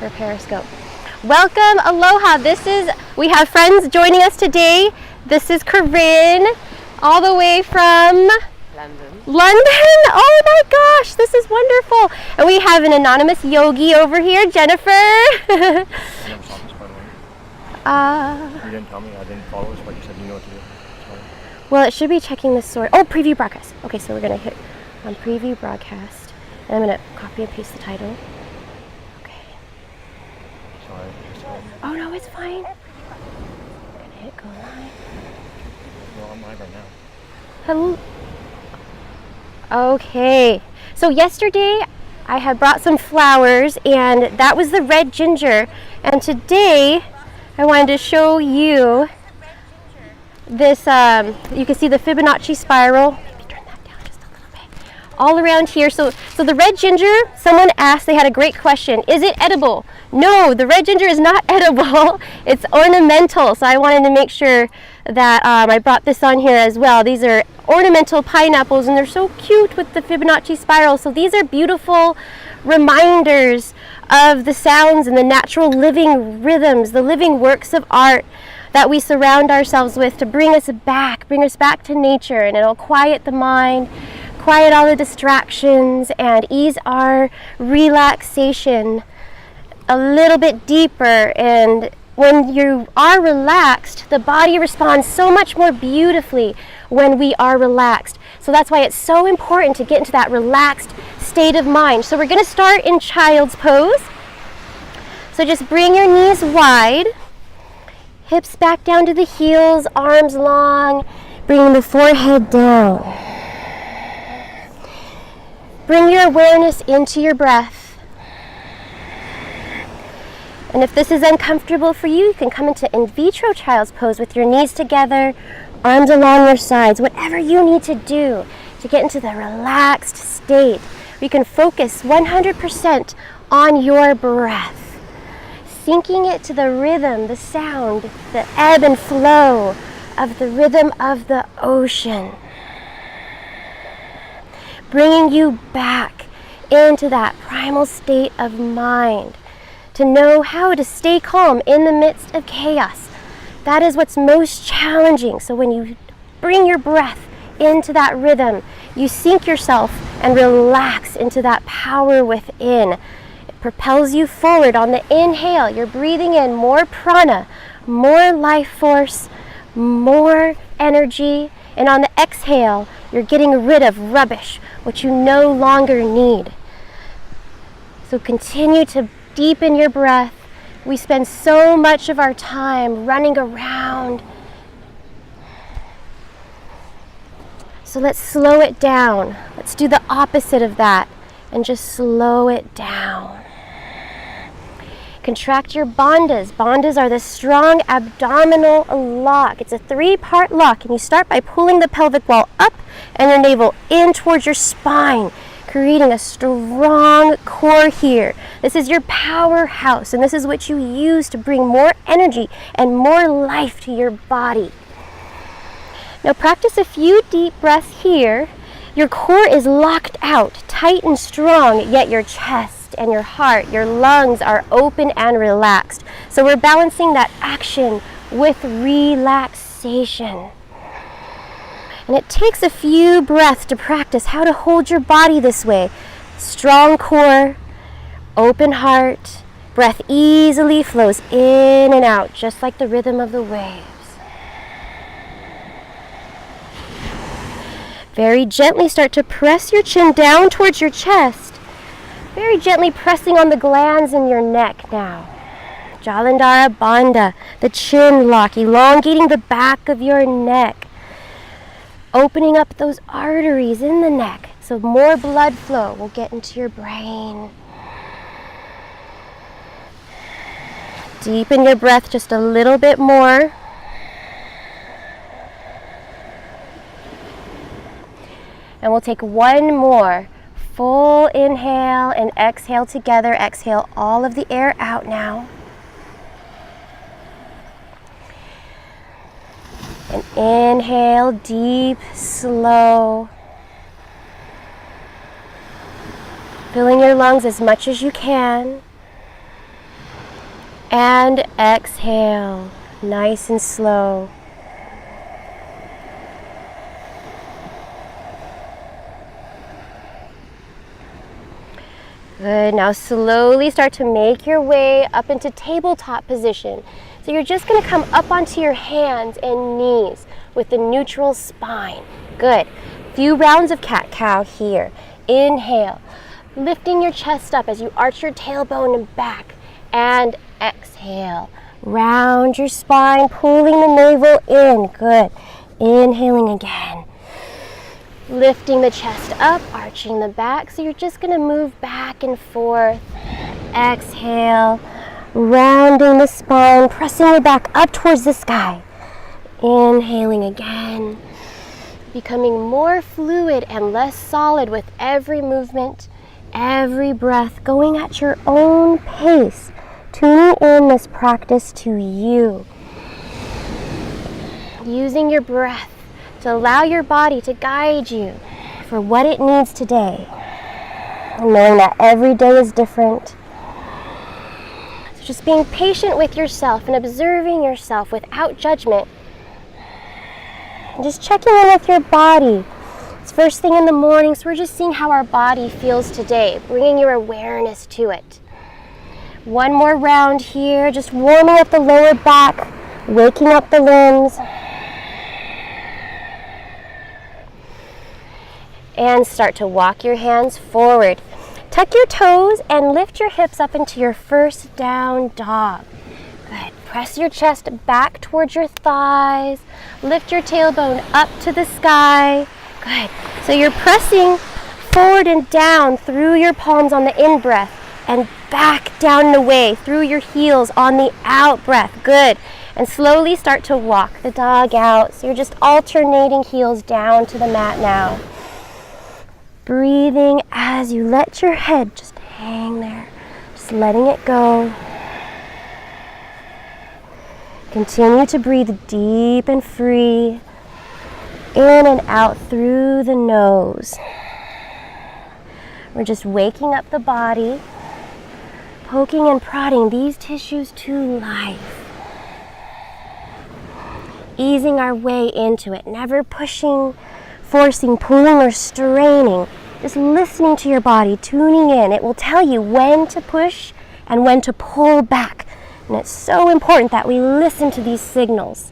for Periscope. Welcome, aloha. We have friends joining us today. This is Corinne, all the way from London. Oh my gosh, this is wonderful. And we have an anonymous yogi over here, Jennifer. You never saw this, by the way. You didn't tell me. I didn't follow us, but you said you know what to do. Sorry. Well, it should be checking the source. Oh, preview broadcast. Okay, so we're going to hit on preview broadcast. And I'm going to copy and paste the title. Okay. Sorry. Oh no, it's fine. I'm going to hit go live. Well, I'm live right now. Hello. Okay, so yesterday I had brought some flowers and that was the red ginger, and today I wanted to show you this, you can see the Fibonacci spiral. Maybe turn that down just a little bit. All around here, so the red ginger, someone asked, they had a great question, is it edible? No, the red ginger is not edible, it's ornamental, so I wanted to make sure that I brought this on here as well. These are ornamental pineapples and they're so cute with the Fibonacci spiral. So these are beautiful reminders of the sounds and the natural living rhythms, the living works of art that we surround ourselves with to bring us back to nature, and it'll quiet the mind, quiet all the distractions, and ease our relaxation a little bit deeper. And when you are relaxed, the body responds so much more beautifully when we are relaxed. So that's why it's so important to get into that relaxed state of mind. So we're going to start in child's pose. So just bring your knees wide, hips back down to the heels, arms long, bring the forehead down. Bring your awareness into your breath. And if this is uncomfortable for you, you can come into in vitro child's pose with your knees together, arms along your sides, whatever you need to do to get into the relaxed state. You can focus 100% on your breath, syncing it to the rhythm, the sound, the ebb and flow of the rhythm of the ocean. Bringing you back into that primal state of mind, to know how to stay calm in the midst of chaos. That is what's most challenging. So when you bring your breath into that rhythm, you sink yourself and relax into that power within. It propels you forward. On the inhale, you're breathing in more prana, more life force, more energy. And on the exhale, you're getting rid of rubbish, what you no longer need. So continue to deepen your breath. We spend so much of our time running around. So let's slow it down. Let's do the opposite of that and just slow it down. Contract your bandhas. Bandhas are the strong abdominal lock. It's a 3-part lock, and you start by pulling the pelvic wall up and your navel in towards your spine, creating a strong core here. This is your powerhouse, and this is what you use to bring more energy and more life to your body. Now practice a few deep breaths here. Your core is locked out, tight and strong, yet your chest and your heart, your lungs are open and relaxed. So we're balancing that action with relaxation. And it takes a few breaths to practice how to hold your body this way. Strong core, open heart, breath easily flows in and out, just like the rhythm of the waves. Very gently start to press your chin down towards your chest. Very gently pressing on the glands in your neck now. Jalandhara Bandha, the chin lock, elongating the back of your neck. Opening up those arteries in the neck so more blood flow will get into your brain. Deepen your breath just a little bit more. And we'll take one more full inhale and exhale together. Exhale all of the air out now. And inhale deep, slow. Filling your lungs as much as you can. And exhale, nice and slow. Good, now slowly start to make your way up into tabletop position. So you're just gonna come up onto your hands and knees with the neutral spine. Good, few rounds of cat-cow here. Inhale, lifting your chest up as you arch your tailbone and back. And exhale, round your spine, pulling the navel in. Good, inhaling again. Lifting the chest up, arching the back. So you're just gonna move back and forth. Exhale, rounding the spine, pressing your back up towards the sky. Inhaling again. Becoming more fluid and less solid with every movement, every breath, going at your own pace. Tuning in this practice to you. Using your breath to allow your body to guide you for what it needs today. And knowing that every day is different. So just being patient with yourself and observing yourself without judgment. And just checking in with your body. It's first thing in the morning, so we're just seeing how our body feels today, bringing your awareness to it. One more round here, just warming up the lower back, waking up the limbs. And start to walk your hands forward. Tuck your toes and lift your hips up into your first down dog. Good. Press your chest back towards your thighs. Lift your tailbone up to the sky. Good. So you're pressing forward and down through your palms on the in-breath and back down and away through your heels on the out-breath. Good. And slowly start to walk the dog out. So you're just alternating heels down to the mat now. Breathing as you let your head just hang there, just letting it go. Continue to breathe deep and free, in and out through the nose. We're just waking up the body, poking and prodding these tissues to life. Easing our way into it, never pushing, forcing, pulling, or straining. Just listening to your body, tuning in. It will tell you when to push and when to pull back. And it's so important that we listen to these signals.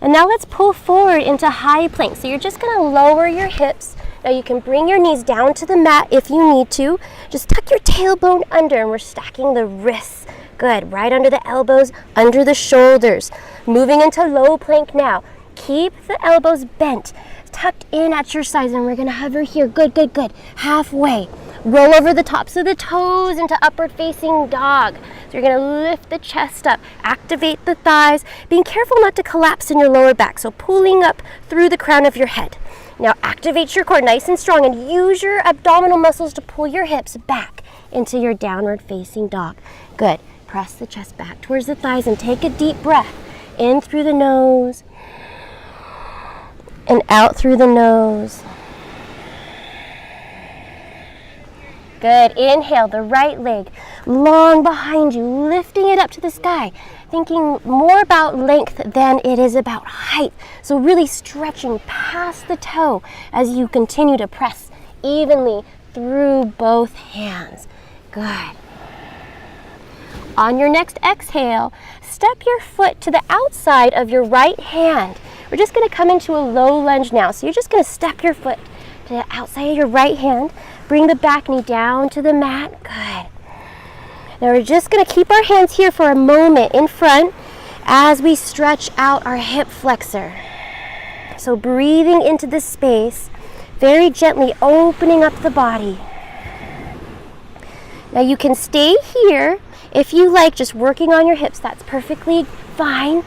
And now let's pull forward into high plank. So you're just going to lower your hips. Now you can bring your knees down to the mat if you need to. Just tuck your tailbone under, and we're stacking the wrists. Good, right under the elbows, under the shoulders. Moving into low plank now. Keep the elbows bent, tucked in at your sides, and we're gonna hover here. Good, good, good. Halfway. Roll over the tops of the toes into upward facing dog. So you're gonna lift the chest up, activate the thighs, being careful not to collapse in your lower back. So pulling up through the crown of your head. Now activate your core nice and strong and use your abdominal muscles to pull your hips back into your downward facing dog. Good. Press the chest back towards the thighs and take a deep breath in through the nose and out through the nose. Good. Inhale, the right leg long behind you, lifting it up to the sky, thinking more about length than it is about height. So really stretching past the toe as you continue to press evenly through both hands. Good. On your next exhale, step your foot to the outside of your right hand. We're just going to come into a low lunge now. So you're just going to step your foot to the outside of your right hand. Bring the back knee down to the mat. Good. Now we're just going to keep our hands here for a moment in front as we stretch out our hip flexor. So breathing into this space, very gently opening up the body. Now you can stay here. If you like just working on your hips, that's perfectly fine.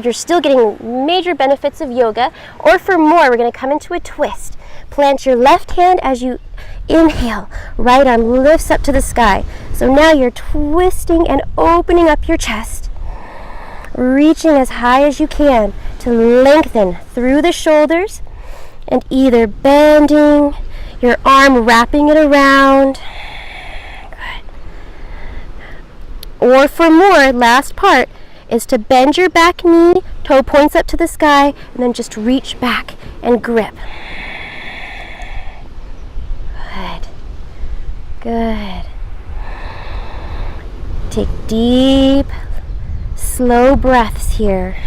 You're still getting major benefits of yoga. Or for more, we're going to come into a twist. Plant your left hand as you inhale. Right arm lifts up to the sky. So now you're twisting and opening up your chest. Reaching as high as you can to lengthen through the shoulders and either bending your arm, wrapping it around. Good. Or for more, last part, is to bend your back knee, toe points up to the sky, and then just reach back and grip. Good. Good. Take deep, slow breaths here.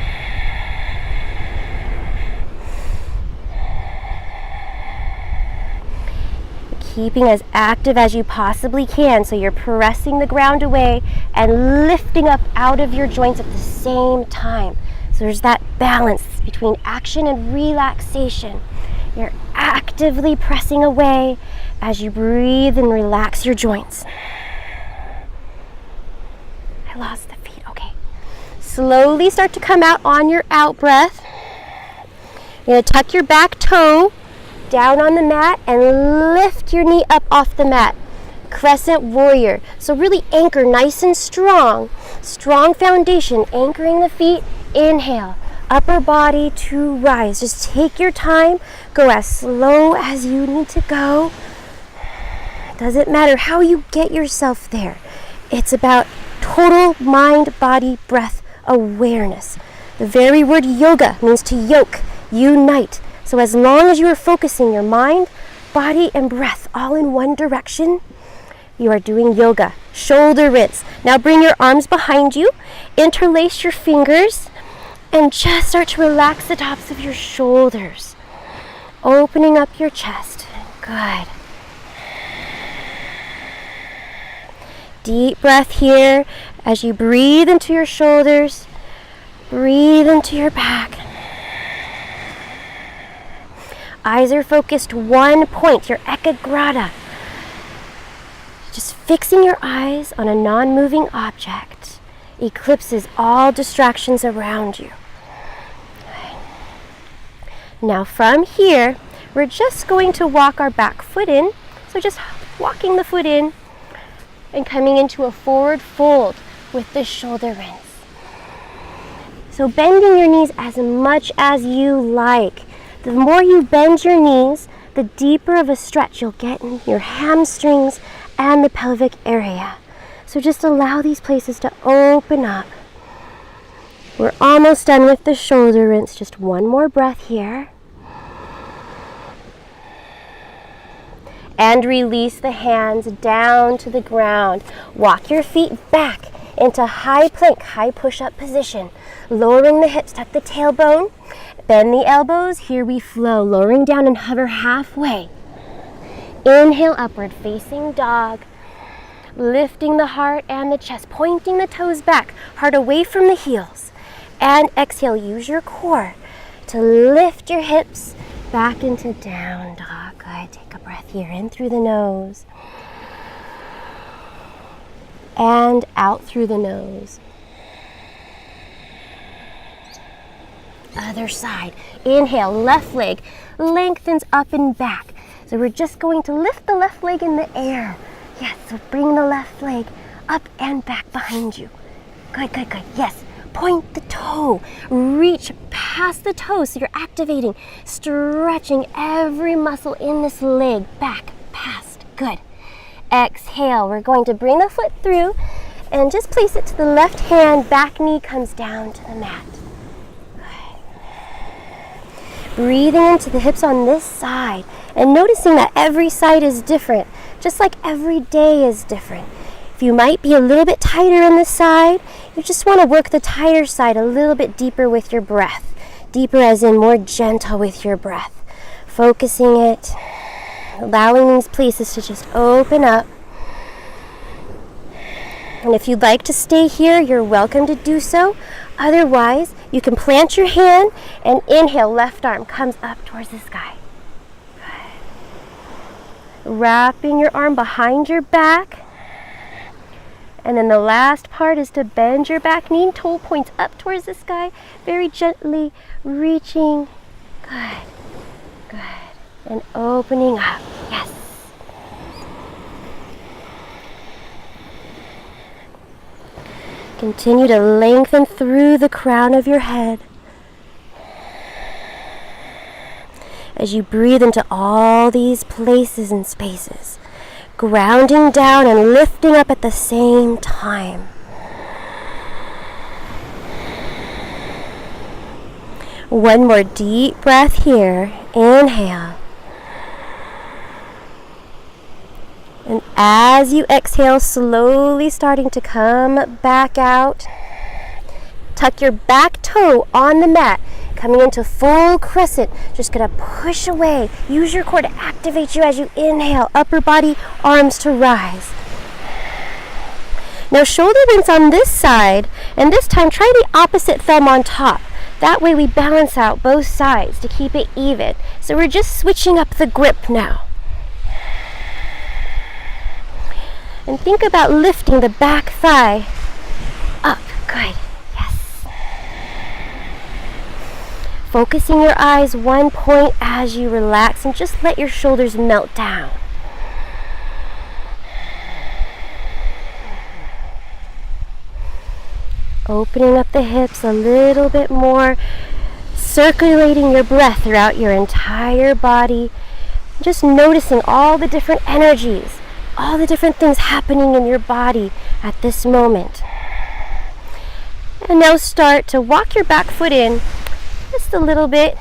Keeping as active as you possibly can, so you're pressing the ground away and lifting up out of your joints at the same time. So there's that balance between action and relaxation. You're actively pressing away as you breathe and relax your joints. I lost the feet. Okay. Slowly start to come out on your out breath. You're going to tuck your back toe down on the mat and lift your knee up off the mat. Crescent warrior. So really anchor nice and strong. Strong foundation, anchoring the feet. Inhale, upper body to rise. Just take your time. Go as slow as you need to go. Doesn't matter how you get yourself there. It's about total mind, body, breath awareness. The very word yoga means to yoke, unite. So as long as you are focusing your mind, body, and breath all in one direction, you are doing yoga. Shoulder rinse. Now bring your arms behind you, interlace your fingers, and just start to relax the tops of your shoulders. Opening up your chest. Good. Deep breath here as you breathe into your shoulders, breathe into your back. Eyes are focused one point, your ekagrata. Just fixing your eyes on a non-moving object eclipses all distractions around you. Now from here, we're just going to walk our back foot in. So just walking the foot in and coming into a forward fold with the shoulder rinse. So bending your knees as much as you like. The more you bend your knees, the deeper of a stretch you'll get in your hamstrings and the pelvic area. So just allow these places to open up. We're almost done with the shoulder rinse. Just one more breath here. And release the hands down to the ground. Walk your feet back into high plank, high push-up position. Lowering the hips, tuck the tailbone. Bend the elbows, here we flow, lowering down and hover halfway. Inhale, upward facing dog. Lifting the heart and the chest, pointing the toes back, heart away from the heels. And exhale, use your core to lift your hips back into down dog. Good, take a breath here, in through the nose. And out through the nose. Other side. Inhale, left leg lengthens up and back. So we're just going to lift the left leg in the air. Yes, so bring the left leg up and back behind you. Good, good, good. Yes, point the toe. Reach past the toe so you're activating, stretching every muscle in this leg back, past. Good. Exhale, we're going to bring the foot through and just place it to the left hand. Back knee comes down to the mat. Breathing into the hips on this side and noticing that every side is different, just like every day is different. If you might be a little bit tighter in this side, you just want to work the tighter side a little bit deeper with your breath. Deeper as in more gentle with your breath. Focusing it, allowing these places to just open up. And if you'd like to stay here, you're welcome to do so. Otherwise, you can plant your hand and inhale, left arm comes up towards the sky. Good. Wrapping your arm behind your back. And then the last part is to bend your back knee, toe points up towards the sky, very gently reaching. Good, good. And opening up, yes. Continue to lengthen through the crown of your head as you breathe into all these places and spaces, grounding down and lifting up at the same time. One more deep breath here. Inhale. And as you exhale, slowly starting to come back out. Tuck your back toe on the mat, coming into full crescent. Just gonna push away. Use your core to activate you as you inhale. Upper body, arms to rise. Now shoulder bends on this side, and this time try the opposite thumb on top. That way we balance out both sides to keep it even. So we're just switching up the grip now. And think about lifting the back thigh up. Good. Yes. Focusing your eyes one point as you relax and just let your shoulders melt down. Opening up the hips a little bit more, circulating your breath throughout your entire body, just noticing all the different energies, all the different things happening in your body at this moment. And now start to walk your back foot in just a little bit,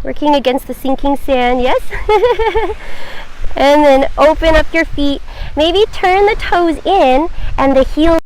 working against the sinking sand, yes? And then open up your feet, maybe turn the toes in and the heels